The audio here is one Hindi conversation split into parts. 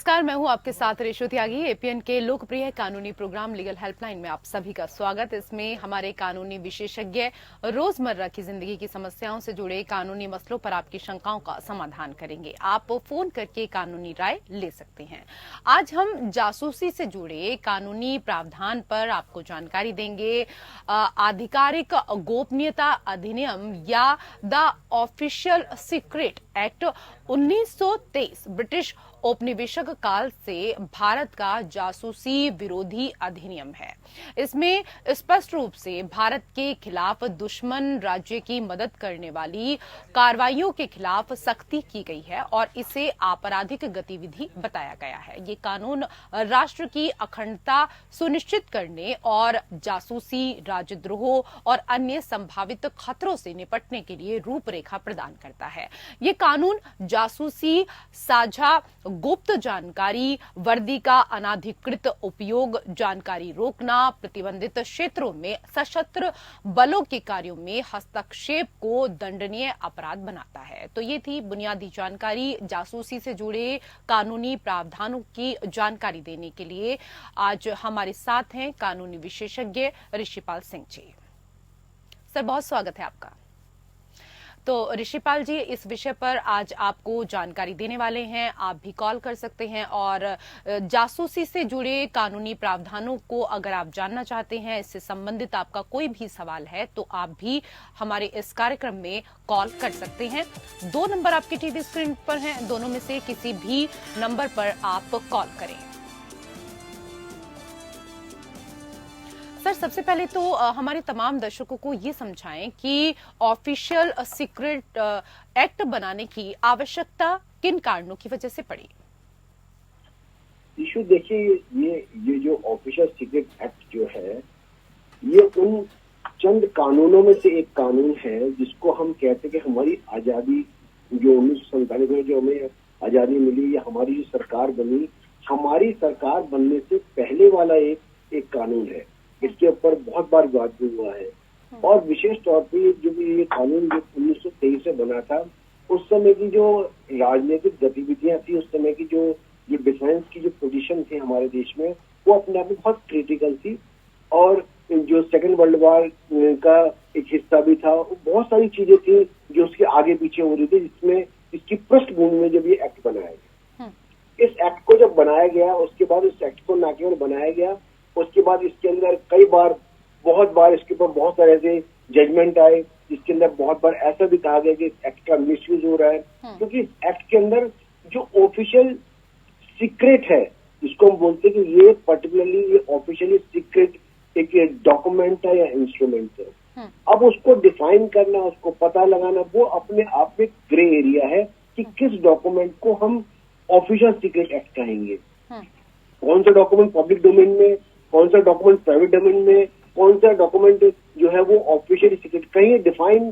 नमस्कार, मैं हूं आपके साथ रेशु त्यागी। एपीएन के लोकप्रिय कानूनी प्रोग्राम लीगल हेल्पलाइन में आप सभी का स्वागत। इसमें हमारे कानूनी विशेषज्ञ रोजमर्रा की जिंदगी की समस्याओं से जुड़े कानूनी मसलों पर आपकी शंकाओं का समाधान करेंगे। आप फोन करके कानूनी राय ले सकते हैं। आज हम जासूसी से जुड़े कानूनी प्रावधान पर आपको जानकारी देंगे। आधिकारिक गोपनीयता अधिनियम या the official secret act 1923 British औपनिवेशिक काल से भारत का जासूसी विरोधी अधिनियम है। इसमें स्पष्ट रूप से भारत के खिलाफ दुश्मन राज्य की मदद करने वाली कार्रवाइयों के खिलाफ सख्ती की गई है और इसे आपराधिक गतिविधि बताया गया है। ये कानून राष्ट्र की अखंडता सुनिश्चित करने और जासूसी, राजद्रोह और अन्य संभावित खतरों से निपटने के लिए रूपरेखा प्रदान करता है। ये कानून जासूसी, साझा गुप्त जानकारी, वर्दी का अनाधिकृत उपयोग, जानकारी रोकना, प्रतिबंधित क्षेत्रों में सशस्त्र बलों के कार्यों में हस्तक्षेप को दंडनीय अपराध बनाता है। तो ये थी बुनियादी जानकारी। जासूसी से जुड़े कानूनी प्रावधानों की जानकारी देने के लिए आज हमारे साथ हैं कानूनी विशेषज्ञ ऋषिपाल सिंह जी। सर, बहुत स्वागत है आपका। तो ऋषिपाल जी, इस विषय पर आज आपको जानकारी देने वाले हैं। आप भी कॉल कर सकते हैं और जासूसी से जुड़े कानूनी प्रावधानों को अगर आप जानना चाहते हैं, इससे संबंधित आपका कोई भी सवाल है, तो आप भी हमारे इस कार्यक्रम में कॉल कर सकते हैं। 2 नंबर आपके टीवी स्क्रीन पर हैं, दोनों में से किसी भी नंबर पर आप कॉल करें। सर, सबसे पहले तो हमारे तमाम दर्शकों को ये समझाएं कि ऑफिशियल सीक्रेट एक्ट बनाने की आवश्यकता किन कारणों की वजह से पड़ी। इशू देखिए, ये जो ऑफिशियल सीक्रेट एक्ट जो है, ये उन चंद कानूनों में से एक कानून है जिसको हम कहते हैं कि हमारी आजादी जो 1947 में जो हमें आजादी मिली या हमारी जो सरकार बनी, हमारी सरकार बनने से पहले वाला एक कानून है। इसके ऊपर बहुत बार विवाद भी हुआ है और विशेष तौर पे जो भी ये कानून जो 1923 से बना था, उस समय की जो राजनीतिक गतिविधियां थी, उस समय की जो डिफेंस की जो पोजीशन थी हमारे देश में, वो अपने आप में बहुत क्रिटिकल थी और जो सेकेंड वर्ल्ड वॉर का एक हिस्सा भी था। बहुत सारी चीजें थी जो उसके आगे पीछे हो रही थी, जिसमें इसकी पृष्ठभूमि में जब ये एक्ट बनाया गया, इस एक्ट को जब बनाया गया, उसके बाद इस एक्ट को न केवल बनाया गया, उसके बाद इसके अंदर बहुत बार इसके ऊपर बहुत सारे ऐसे जजमेंट आए, जिसके अंदर बहुत बार ऐसा भी कहा गया कि इस एक्ट का मिसयूज हो रहा है, क्योंकि इस एक्ट के अंदर जो ऑफिशियल सीक्रेट है, जिसको हम बोलते हैं कि ये पर्टिकुलरली ये ऑफिशियली सीक्रेट एक डॉक्यूमेंट है या इंस्ट्रूमेंट है। अब उसको डिफाइन करना, उसको पता लगाना, वो अपने आप में ग्रे एरिया है कि किस डॉक्यूमेंट को हम ऑफिशियल सीक्रेट एक्ट कहेंगे। कौन सा डॉक्यूमेंट पब्लिक डोमेन में, कौन सा डॉक्यूमेंट प्राइवेट डोमेन में, कौन सा डॉक्यूमेंट जो है वो ऑफिशियली सीक्रेट, कहीं डिफाइन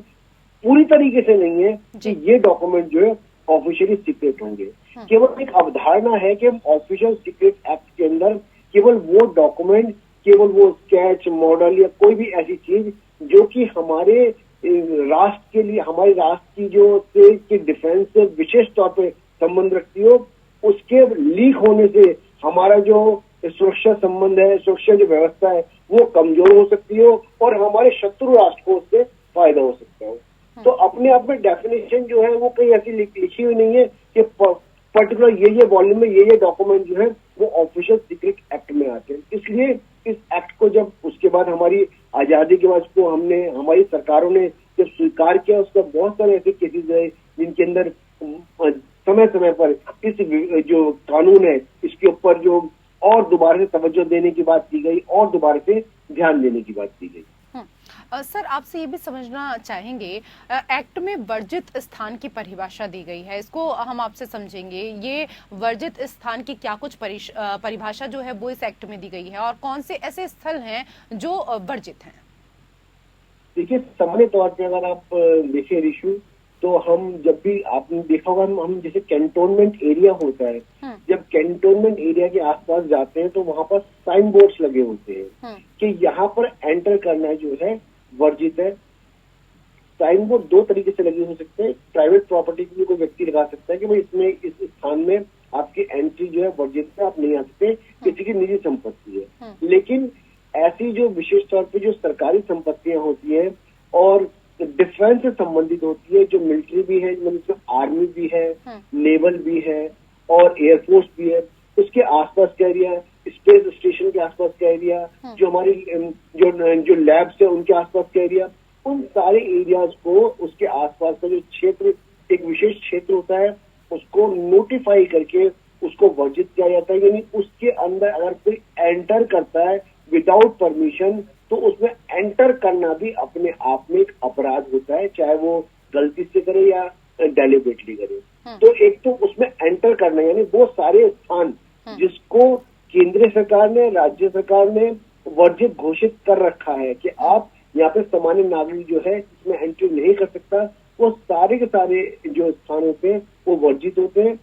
पूरी तरीके से नहीं है कि ये डॉक्यूमेंट जो है ऑफिशियली सीक्रेट होंगे। केवल एक अवधारणा है कि ऑफिशियल सीक्रेट एक्ट के अंदर केवल वो डॉक्यूमेंट, केवल वो स्केच, मॉडल या कोई भी ऐसी चीज जो कि हमारे राष्ट्र के लिए, हमारे राष्ट्र की जो देश की डिफेंस से विशेष तौर पर संबंध रखती हो, उसके लीक होने से हमारा जो सुरक्षा संबंध है, सुरक्षा जो व्यवस्था है, वो कमजोर हो सकती हो और हमारे शत्रु राष्ट्र को उससे फायदा हो सकता हो। तो अपने आप में डेफिनेशन जो है वो कहीं ऐसी लिखी हुई नहीं है कि पर्टिकुलर ये वॉल्यूम में ये डॉक्यूमेंट जो है वो ऑफिशियल सीक्रेट एक्ट में आते हैं। इसलिए इस एक्ट को जब उसके बाद हमारी आजादी के बाद उसको हमारी सरकारों ने जब स्वीकार किया, उसका बहुत सारे ऐसे केसेस है जिनके अंदर समय समय पर इस जो कानून है इसके ऊपर जो और दोबारा से तवज्जो देने की बात की गई और दोबारा से ध्यान देने की बात की गई। सर, आपसे ये भी समझना चाहेंगे, एक्ट में वर्जित स्थान की परिभाषा दी गई है, इसको हम आपसे समझेंगे। ये वर्जित स्थान की क्या कुछ परिभाषा जो है वो इस एक्ट में दी गई है और कौन से ऐसे स्थल हैं जो वर्जित हैं? देखिए, सामान्य तौर पर अगर आप देखें ऋषु, तो हम जब भी आपने देखा होगा, हम जैसे कैंटोनमेंट एरिया होता है, जब कैंटोनमेंट एरिया के आसपास जाते हैं तो वहां पर साइन बोर्ड्स लगे होते हैं कि यहाँ पर एंटर करना जो है वर्जित है। साइन बोर्ड 2 तरीके से लगे हो सकते हैं। प्राइवेट प्रॉपर्टी के लिए कोई व्यक्ति लगा सकता है कि भाई इसमें इस स्थान में आपकी एंट्री जो है वर्जित में आप नहीं आ सकते, किसी की निजी संपत्ति है। लेकिन ऐसी जो विशेष तौर पे जो सरकारी संपत्तियां होती है और डिफेंस से संबंधित होती है, जो मिलिट्री भी है, मतलब आर्मी भी है, नेवल भी है और एयरफोर्स भी है, उसके आसपास का एरिया, स्पेस स्टेशन के आसपास का एरिया, जो हमारी जो लैब्स है उनके आसपास का एरिया, उन सारे एरियाज को, उसके आसपास का जो क्षेत्र, एक विशेष क्षेत्र होता है, उसको नोटिफाई करके उसको वर्जित किया जाता है। यानी उसके अंदर अगर कोई एंटर करता है विदाउट परमिशन, तो उसमें एंटर करना भी अपने आप में एक अपराध होता है, चाहे वो गलती से करे या डेलिबरेटली करे। तो एक तो उसमें एंटर करना, यानी वो सारे स्थान जिसको केंद्र सरकार ने, राज्य सरकार ने वर्जित घोषित कर रखा है कि आप यहाँ पे सामान्य नागरिक जो है इसमें एंट्री नहीं कर सकता, वो सारे के सारे जो स्थानों पे वो वर्जित होते हैं।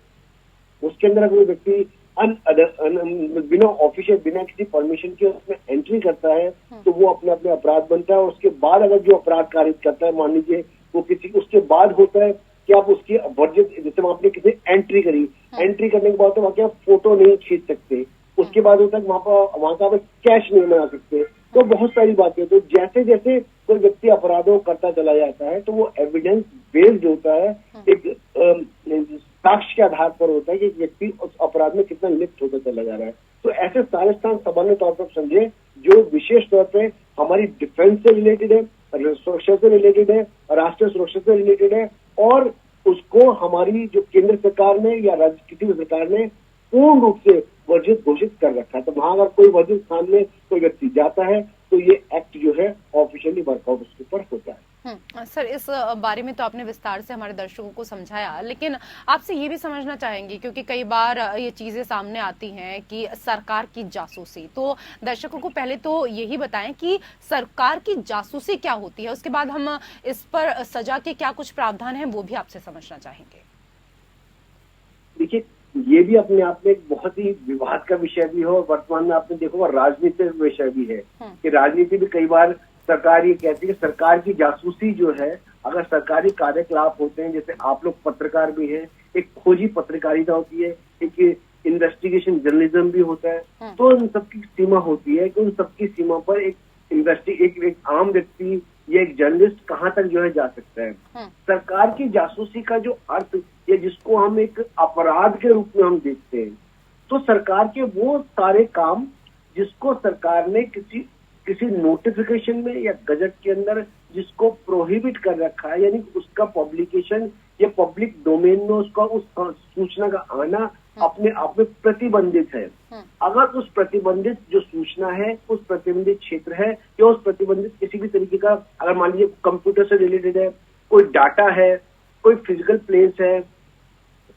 उसके अंदर अगर व्यक्ति बिना ऑफिशियल, बिना किसी परमिशन के उसमें एंट्री करता है तो वो अपने अपने अपराध बनता है। और उसके बाद अगर जो अपराध कारित करता है, मान लीजिए वो किसी, उसके बाद होता है कि आप उसकी वर्जित, जैसे आपने किसी एंट्री करी, एंट्री करने के बाद तो वहाँ के आप फोटो नहीं खींच सकते, उसके बाद होता है वहाँ का आप कैश नहीं बना सकते, तो बहुत सारी बातें। तो जैसे जैसे कोई व्यक्ति अपराधों करता चला जाता है तो वो एविडेंस बेस्ड होता है, एक साक्ष्य के आधार पर होता है कि व्यक्ति उस अपराध में कितना लिप्त होता चला जा रहा है। तो ऐसे सारे स्थान सामान्य तौर पर समझे जो विशेष तौर पे हमारी डिफेंस से रिलेटेड है, सुरक्षा से रिलेटेड है, राष्ट्रीय सुरक्षा से रिलेटेड है, और उसको हमारी जो केंद्र सरकार ने या राज्य किसी भी सरकार ने पूर्ण रूप से वर्जित घोषित कर रखा है। तो वहां अगर कोई वर्जित स्थान में कोई व्यक्ति जाता है तो ये एक्ट जो है ऑफिशियली वर्कआउट उसके ऊपर होता है। सर, इस बारे में तो आपने विस्तार से हमारे दर्शकों को समझाया, लेकिन आपसे ये भी समझना चाहेंगे, क्योंकि कई बार ये चीजें सामने आती हैं कि सरकार की जासूसी, तो दर्शकों को पहले तो यही बताएं कि सरकार की जासूसी क्या होती है, उसके बाद हम इस पर सजा के क्या कुछ प्रावधान है वो भी आपसे समझना चाहेंगे। देखिए, ये भी अपने आप में एक बहुत ही विवाद का विषय भी हो, वर्तमान में आपने देखो राजनीतिक विषय भी है कि राजनीति भी कई बार सरकार ये कहती है कि सरकार की जासूसी जो है, अगर सरकारी कार्यकलाप होते हैं, जैसे आप लोग पत्रकार भी हैं, एक खोजी पत्रकारिता होती है, एक इन्वेस्टिगेशन जर्नलिज्म भी होता है, तो उन सबकी सीमा होती है कि उन सबकी सीमा पर एक आम व्यक्ति या एक जर्नलिस्ट कहाँ तक जो है जा सकता है। सरकार की जासूसी का जो अर्थ या जिसको हम एक अपराध के रूप में हम देखते हैं, तो सरकार के वो सारे काम जिसको सरकार ने किसी नोटिफिकेशन में या गजट के अंदर जिसको प्रोहिबिट कर रखा है, यानी उसका पब्लिकेशन या पब्लिक डोमेन में उसका उस सूचना का आना अपने आप में प्रतिबंधित है। अगर उस प्रतिबंधित जो सूचना है, उस प्रतिबंधित क्षेत्र है या उस प्रतिबंधित किसी भी तरीके का, अगर मान लीजिए कंप्यूटर से रिलेटेड है, कोई डाटा है, कोई फिजिकल प्लेस है,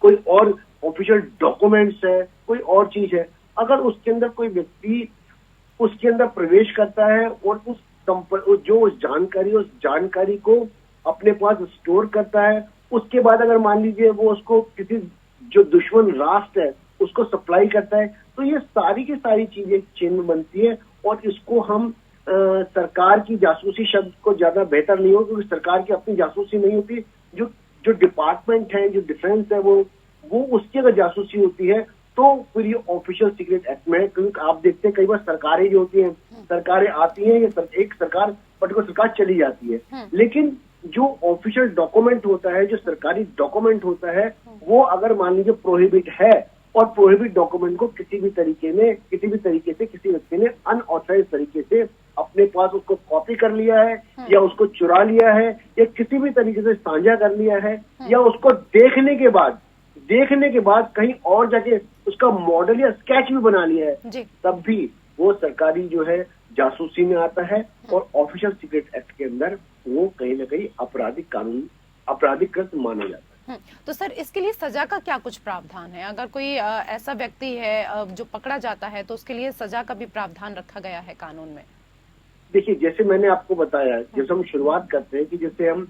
कोई और ऑफिशियल डॉक्यूमेंट्स है, कोई और चीज है, अगर उसके अंदर कोई व्यक्ति उसके अंदर प्रवेश करता है और उस जानकारी को अपने पास स्टोर करता है, उसके बाद अगर मान लीजिए वो उसको किसी जो दुश्मन राष्ट्र है उसको सप्लाई करता है, तो ये सारी की सारी चीजें चेन में बनती है। और इसको हम सरकार की जासूसी शब्द को ज्यादा बेहतर नहीं हो, क्योंकि सरकार की अपनी जासूसी नहीं होती, जो डिपार्टमेंट है, जो डिफेंस है, वो उसकी अगर जासूसी होती है तो फिर ये ऑफिशियल सीक्रेट एक्ट में, क्योंकि आप देखते हैं कई बार सरकारें जो होती हैं, सरकारें आती हैं या एक सरकार पर्टिकुलर सरकार चली जाती है, लेकिन जो ऑफिशियल डॉक्यूमेंट होता है, जो सरकारी डॉक्यूमेंट होता है, वो अगर मान लीजिए प्रोहिबिट है और प्रोहिबिट डॉक्यूमेंट को किसी भी तरीके से किसी व्यक्ति ने अनऑथराइज तरीके से अपने पास उसको कॉपी कर लिया है या उसको चुरा लिया है या किसी भी तरीके से साझा कर लिया है या उसको देखने के बाद कहीं और जाके उसका मॉडल या स्केच भी बना लिया है, तब भी वो सरकारी जो है जासूसी में आता है और ऑफिशियल सीक्रेट एक्ट के अंदर वो कहीं ना कहीं आपराधिक कृत माना जाता है। तो सर, इसके लिए सजा का क्या कुछ प्रावधान है? अगर कोई ऐसा व्यक्ति है जो पकड़ा जाता है तो उसके लिए सजा का भी प्रावधान रखा गया है कानून में? देखिए, जैसे मैंने आपको बताया, जैसे हम शुरुआत करते हैं कि जैसे हम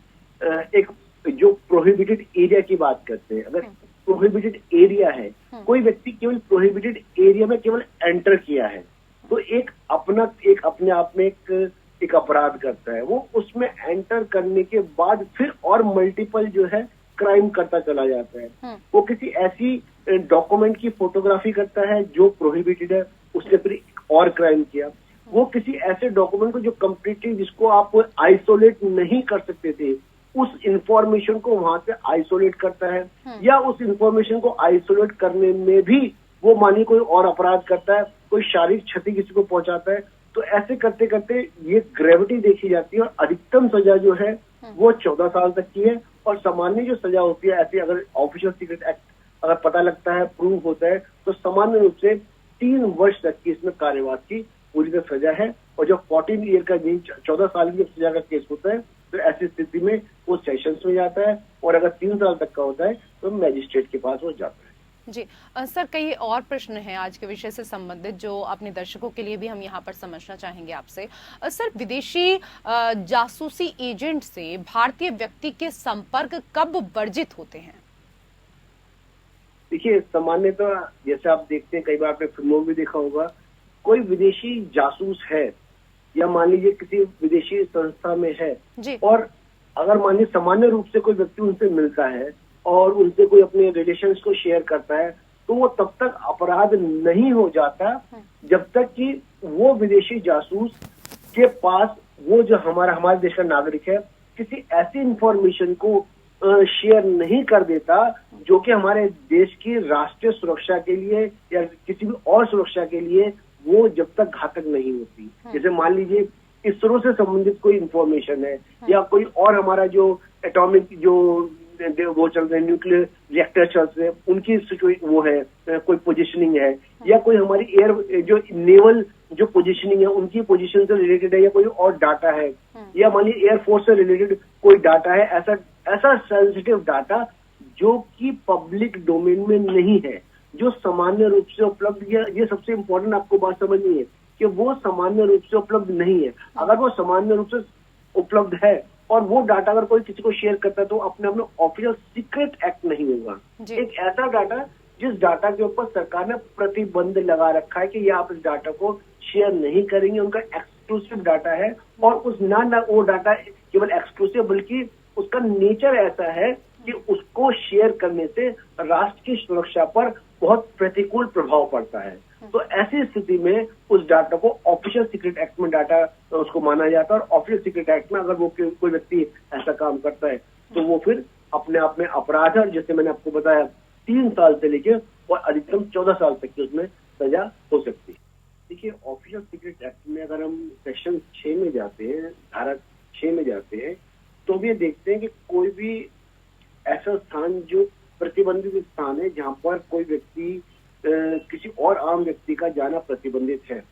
एक जो प्रोहिबिटेड एरिया की बात करते हैं, अगर प्रोहिबिटेड एरिया है, कोई व्यक्ति केवल प्रोहिबिटेड एरिया में केवल एंटर किया है, तो एक अपने आप में एक अपराध करता है। वो उसमें एंटर करने के बाद फिर और मल्टीपल जो है क्राइम करता चला जाता है। वो किसी ऐसी डॉक्यूमेंट की फोटोग्राफी करता है जो प्रोहिबिटेड है, उसने फिर एक और क्राइम किया। वो किसी ऐसे डॉक्यूमेंट को जो कंप्लीटली जिसको आप आइसोलेट नहीं कर सकते थे, उस इंफॉर्मेशन को वहां से आइसोलेट करता है, या उस इंफॉर्मेशन को आइसोलेट करने में भी वो मानिए कोई और अपराध करता है, कोई शारीरिक क्षति किसी को पहुंचाता है। तो ऐसे करते करते ये ग्रेविटी देखी जाती है और अधिकतम सजा जो है वो 14 साल तक की है। और सामान्य जो सजा होती है ऐसी, अगर ऑफिशियल सीक्रेट एक्ट अगर पता लगता है, प्रूव होता है, तो सामान्य रूप से 3 वर्ष तक की इसमें कार्यवास की पूरी तरह सजा है। और जब 14 ईयर का 14 साल की सजा का केस होता है तो ऐसी स्थिति में वो सेशंस में जाता है, और अगर 3 साल तक का होता है तो मैजिस्ट्रेट के पास वो जाता है। जी सर, कई और प्रश्न हैं आज के विषय से संबंधित जो अपने दर्शकों के लिए भी हम यहाँ पर समझना चाहेंगे आपसे। सर, विदेशी जासूसी एजेंट से भारतीय व्यक्ति के संपर्क कब वर्जित होते हैं? देखिए, सामान्यतः जैसे आप देखते हैं, कई बार आपने फिल्मों में भी देखा होगा, कोई विदेशी जासूस है या मान लीजिए किसी विदेशी संस्था में है जी। और अगर मान लीजिए सामान्य रूप से कोई व्यक्ति उनसे मिलता है और उनसे कोई अपने रिलेशंस को शेयर करता है, तो वो तब तक अपराध नहीं हो जाता जब तक कि वो विदेशी जासूस के पास वो जो हमारे देश का नागरिक है किसी ऐसी इंफॉर्मेशन को शेयर नहीं कर देता जो कि हमारे देश की राष्ट्रीय सुरक्षा के लिए या किसी भी और सुरक्षा के लिए वो जब तक घातक नहीं होती। जैसे मान लीजिए इसरो से संबंधित कोई इंफॉर्मेशन है या कोई और हमारा जो एटॉमिक जो वो चल रहे हैं, न्यूक्लियर रिएक्टर चल रहे हैं, उनकी वो है, कोई पोजीशनिंग है, या कोई हमारी एयर जो नेवल जो पोजीशनिंग है उनकी पोजीशन से रिलेटेड है, या कोई और डाटा है, या मान लीजिए एयरफोर्स से रिलेटेड कोई डाटा है, ऐसा सेंसिटिव डाटा जो कि पब्लिक डोमेन में नहीं है, जो सामान्य रूप से उपलब्ध, ये सबसे इम्पोर्टेंट आपको बात समझनी है कि वो सामान्य रूप से उपलब्ध नहीं है। अगर वो सामान्य रूप से उपलब्ध है और वो डाटा अगर कोई किसी को शेयर करता है तो अपने आप में ऑफिशियल सीक्रेट एक्ट नहीं होगा। एक ऐसा डाटा जिस डाटा के ऊपर सरकार ने प्रतिबंध लगा रखा है कि ये आप इस डाटा को शेयर नहीं करेंगे, उनका एक्सक्लूसिव डाटा है, और उस ना वो डाटा केवल एक्सक्लूसिव बल्कि उसका नेचर ऐसा है कि उसको शेयर करने से राष्ट्र की सुरक्षा पर बहुत प्रतिकूल प्रभाव पड़ता है। तो ऐसी स्थिति में उस डाटा को ऑफिशियल सीक्रेट एक्ट में डाटा उसको माना जाता है, और ऑफिशियल सीक्रेट एक्ट में अगर वो कोई व्यक्ति ऐसा काम करता है तो वो फिर अपने आप में अपराध है, जैसे मैंने आपको बताया 3 साल से लेके और अधिकतम 14 साल तक की उसमें सजा हो सकती है। देखिए, ऑफिशियल सीक्रेट एक्ट में अगर हम सेक्शन 6 में जाते हैं, धारा 6 में जाते हैं, तो भी देखते हैं कि कोई भी ऐसा स्थान जो प्रतिबंधित स्थान है जहां पर कोई व्यक्ति किसी और आम व्यक्ति का जाना प्रतिबंधित है,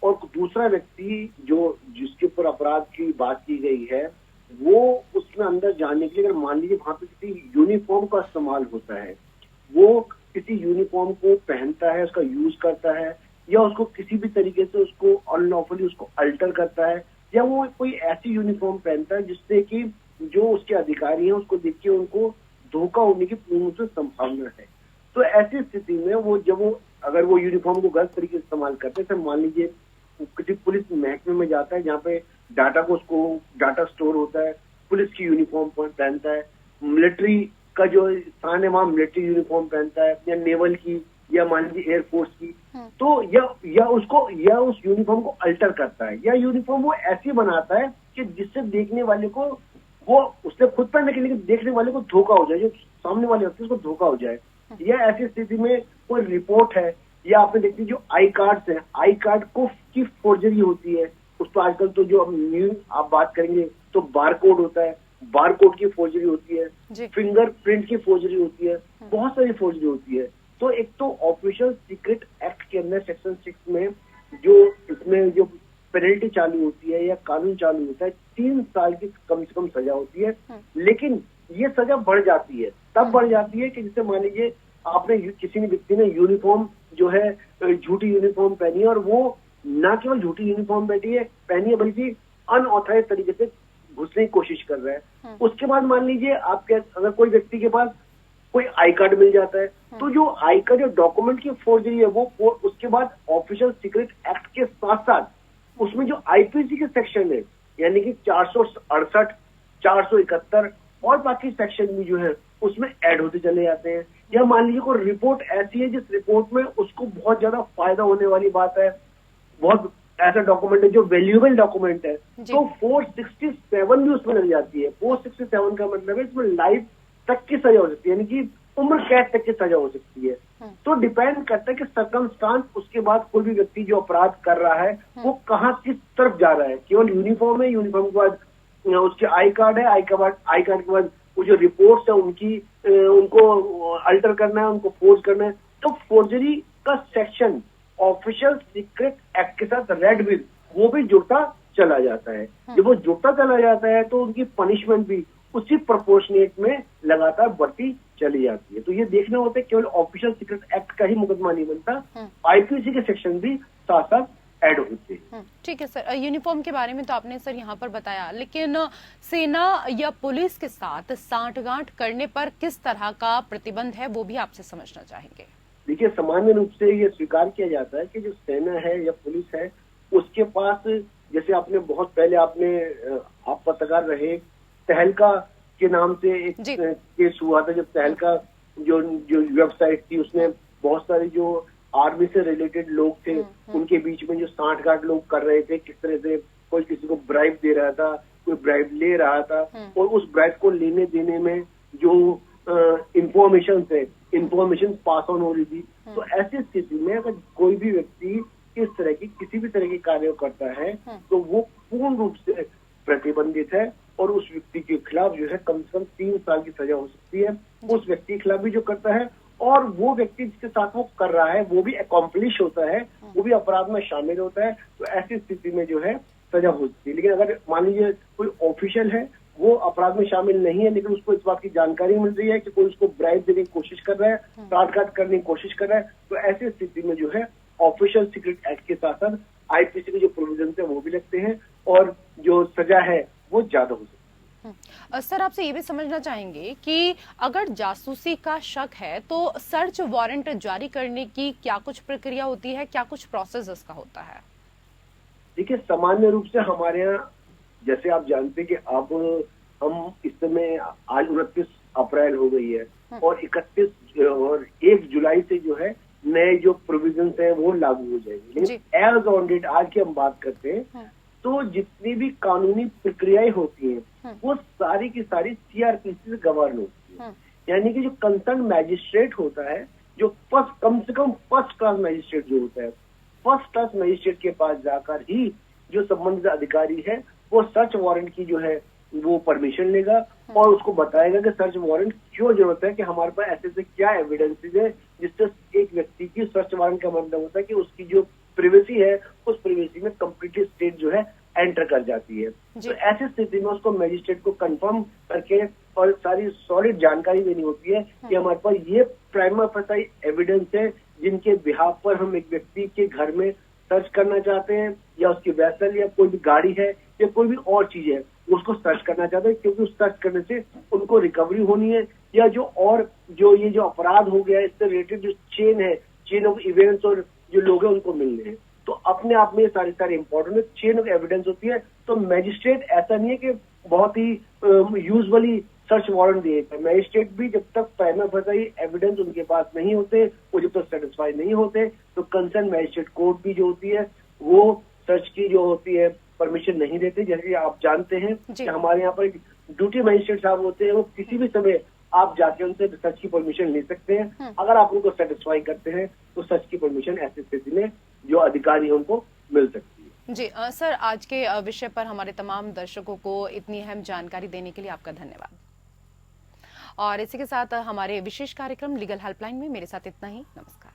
और दूसरा व्यक्ति जिसके ऊपर अपराध की बात की गई है वो उसमें अंदर जाने के लिए अगर मान लीजिए वहां पे किसी यूनिफॉर्म का इस्तेमाल होता है, वो किसी यूनिफॉर्म को पहनता है, उसका यूज करता है, या उसको किसी भी तरीके से उसको अनलॉफुली उसको अल्टर करता है, या वो कोई ऐसी यूनिफॉर्म पहनता है जिससे कि जो उसके अधिकारी हैं उसको देख के उनको धोखा होने की पूर्ण से संभावना है, तो ऐसी स्थिति में अगर वो यूनिफॉर्म को गलत तरीके से इस्तेमाल करते हैं, मान लीजिए किसी पुलिस महकमे में जाता है जहाँ पे डाटा स्टोर होता है, पुलिस की यूनिफॉर्म पहनता है, मिलिट्री का जो स्थान है वहां मिलिट्री यूनिफॉर्म पहनता है, या नेवल की, या मान लीजिए एयरफोर्स की, तो या उस यूनिफॉर्म को अल्टर करता है, या यूनिफॉर्म वो ऐसी बनाता है कि जिससे देखने वाले को वो उससे खुद पहनने के लिए देखने वाले को धोखा हो जाए, जो सामने वाले व्यक्ति को धोखा हो जाए। या ऐसी स्थिति में कोई रिपोर्ट है, या आपने देखिए जो आई कार्ड्स हैं, आई कार्ड को की फोर्जरी होती है, उस पर आजकल तो जो न्यू आप बात करेंगे तो बारकोड होता है, बारकोड की फोर्जरी होती है, फिंगरप्रिंट की फोर्जरी होती है, बहुत सारी फोर्जरी होती है। तो एक तो ऑफिशियल सीक्रेट एक्ट के अंदर सेक्शन 6 में इसमें जो पेनल्टी चालू होती है या कानून चालू होता है, 3 साल की कम से कम सजा होती है, लेकिन ये सजा बढ़ जाती है, तब बढ़ जाती है कि जैसे मान लीजिए आपने किसी ने व्यक्ति ने यूनिफॉर्म जो है झूठी यूनिफॉर्म पहनी है, और वो न केवल झूठी यूनिफॉर्म पहनी है बल्कि अनऑथराइज तरीके से घुसने की कोशिश कर रहा है। उसके बाद मान लीजिए अगर कोई व्यक्ति के पास कोई आई कार्ड मिल जाता है, तो जो आई कार्ड जो डॉक्यूमेंट की फोर्जरी है वो उसके बाद ऑफिशियल सीक्रेट एक्ट के साथ साथ उसमें जो आईपीसी के सेक्शन है, यानी कि 468, 471 और बाकी सेक्शन भी जो है उसमें ऐड होते चले जाते हैं। या मान लीजिए कोई रिपोर्ट ऐसी है जिस रिपोर्ट में उसको बहुत ज्यादा फायदा होने वाली बात है, बहुत ऐसा डॉक्यूमेंट है जो वैल्यूएबल डॉक्यूमेंट है, तो 467 भी उसमें लग जाती है। 467 का मतलब है इसमें लाइफ तक की सजा हो सकती है, यानी कि उम्र कैद तक की सजा हो सकती है। तो डिपेंड करता है कि सर्कमस्टांस उसके बाद कोई भी व्यक्ति जो अपराध कर रहा है वो कहाँ किस तरफ जा रहा है। केवल यूनिफॉर्म है, यूनिफॉर्म के बाद उसके आई कार्ड है, आई कार्ड के बाद वो जो रिपोर्ट्स है उनको अल्टर करना है, उनको फोर्ज करना है। तो फोर्जरी का सेक्शन ऑफिशियल सीक्रेट एक्ट के साथ रेड विद वो भी जुड़ता चला जाता है। जब वो जुड़ता चला जाता है तो उनकी पनिशमेंट भी उसी प्रोपोर्शनेट में लगातार बढ़ती चली जाती है। तो ये देखना होता है केवल ऑफिशियल सीक्रेट एक्ट का ही मुकदमा नहीं बनता, आईपीसी के सेक्शन भी साथ साथ ऐड होते हैं। ठीक है सर, यूनिफॉर्म के बारे में तो आपने सर यहाँ पर बताया, लेकिन सेना या पुलिस के साथ सांठगांठ करने पर किस तरह का प्रतिबंध है वो भी आपसे समझना चाहेंगे। देखिए, सामान्य रूप से ये स्वीकार किया जाता है कि जो सेना है या पुलिस है उसके पास, जैसे आपने बहुत पहले आप पत्रकार रहे, तहलका के नाम से एक केस हुआ था। जब तहलका जो वेबसाइट थी उसने बहुत सारे जो आर्मी से रिलेटेड लोग थे उनके बीच में जो सांठगांठ लोग कर रहे थे, किस तरह से कोई किसी को ब्राइब दे रहा था, कोई ब्राइब ले रहा था, और उस ब्राइब को लेने देने में जो इंफॉर्मेशन पास ऑन हो रही थी। तो ऐसी स्थिति में अगर कोई भी व्यक्ति इस तरह की किसी भी तरह के कार्य करता है तो वो पूर्ण रूप से प्रतिबंधित है और उस व्यक्ति के खिलाफ जो है कम से कम 3 साल की सजा हो सकती है। उस व्यक्ति के खिलाफ भी जो करता है, और वो व्यक्ति जिसके साथ वो कर रहा है वो भी अकॉम्प्लिश होता है, वो भी अपराध में शामिल होता है। तो ऐसी स्थिति में जो है सजा हो सकती है। लेकिन अगर मान लीजिए कोई ऑफिशियल है, वो अपराध में शामिल नहीं है, लेकिन उसको इस बात की जानकारी मिल रही है कि कोई उसको ब्राइब देने की कोशिश कर रहा है, सांठगांठ करने की कोशिश कर रहा है, तो ऐसी स्थिति में जो है ऑफिशियल सीक्रेट एक्ट के साथ साथ आईपीसी के जो प्रोविजन है वो भी लगते हैं और जो सजा है वो ज्यादा हो सकती है। सर, आपसे ये भी समझना चाहेंगे कि अगर जासूसी का शक है तो सर्च वारंट जारी करने की क्या कुछ प्रक्रिया होती है, क्या कुछ प्रोसेस इसका होता है? देखिए, सामान्य रूप से हमारे यहाँ, जैसे आप जानते हैं कि अब हम इस समय आज 29 अप्रैल हो गई है और 1 जुलाई से जो है नए जो प्रोविजंस है वो लागू हो जाएंगे। लेकिन एज ऑन डेट आज की हम बात करते हैं तो जितनी भी कानूनी प्रक्रियाएं होती हैं वो सारी की सारी सीआरपीसी से गवर्न होती है। यानी कि जो कंसर्न मैजिस्ट्रेट होता है, जो कम से कम फर्स्ट क्लास मैजिस्ट्रेट जो होता है, फर्स्ट क्लास मैजिस्ट्रेट के पास जाकर ही जो संबंधित अधिकारी है वो सर्च वारंट की जो है वो परमिशन लेगा और उसको बताएगा कि सर्च वारंट क्यों जरूरत है, कि हमारे पास ऐसे से क्या एविडेंसेस है जिससे एक व्यक्ति की सर्च वारंट का मतलब होता है कि उसकी जो प्रिवेसी है उस प्रिवेसी में कंप्लीटली स्टेट जो है एंटर कर जाती है। तो ऐसी स्थिति में उसको मैजिस्ट्रेट को कंफर्म करके और सारी सॉलिड जानकारी देनी होती है कि हमारे पास ये प्राइमा फेसाई एविडेंस है जिनके बिहाफ पर हम एक व्यक्ति के घर में सर्च करना चाहते हैं, या उसकी वेसल या कोई भी गाड़ी है या कोई भी और चीज है उसको सर्च करना चाहते हैं, क्योंकि उस सर्च करने से उनको रिकवरी होनी है, या ये जो अपराध हो गया इससे रिलेटेड जो चेन ऑफ इवेंट्स और जो लोग हैं उनको मिलने हैं। तो अपने आप में ये सारी इंपॉर्टेंट चेन ऑफ एविडेंस होती है। तो मैजिस्ट्रेट ऐसा नहीं है कि बहुत ही यूजुअली सर्च वारंट देगा। मैजिस्ट्रेट भी जब तक प्राइमा फेसाई एविडेंस उनके पास नहीं होते, वो जब तक सेटिस्फाई नहीं होते, तो कंसर्न मैजिस्ट्रेट कोर्ट भी जो होती है वो सर्च की जो होती है परमिशन नहीं देते। जैसे आप जानते हैं कि हमारे यहाँ पर ड्यूटी मैजिस्ट्रेट साहब होते हैं, वो किसी भी समय आप जाके उनसे सर्च की परमिशन ले सकते हैं। अगर आप उनको सेटिस्फाई करते हैं तो सर्च की परमिशन ऐसी स्थिति में जो अधिकारी है उनको मिल सकती है। जी सर, आज के विषय पर हमारे तमाम दर्शकों को इतनी अहम जानकारी देने के लिए आपका धन्यवाद। और इसी के साथ हमारे विशेष कार्यक्रम लीगल हेल्पलाइन में मेरे साथ इतना ही। नमस्कार।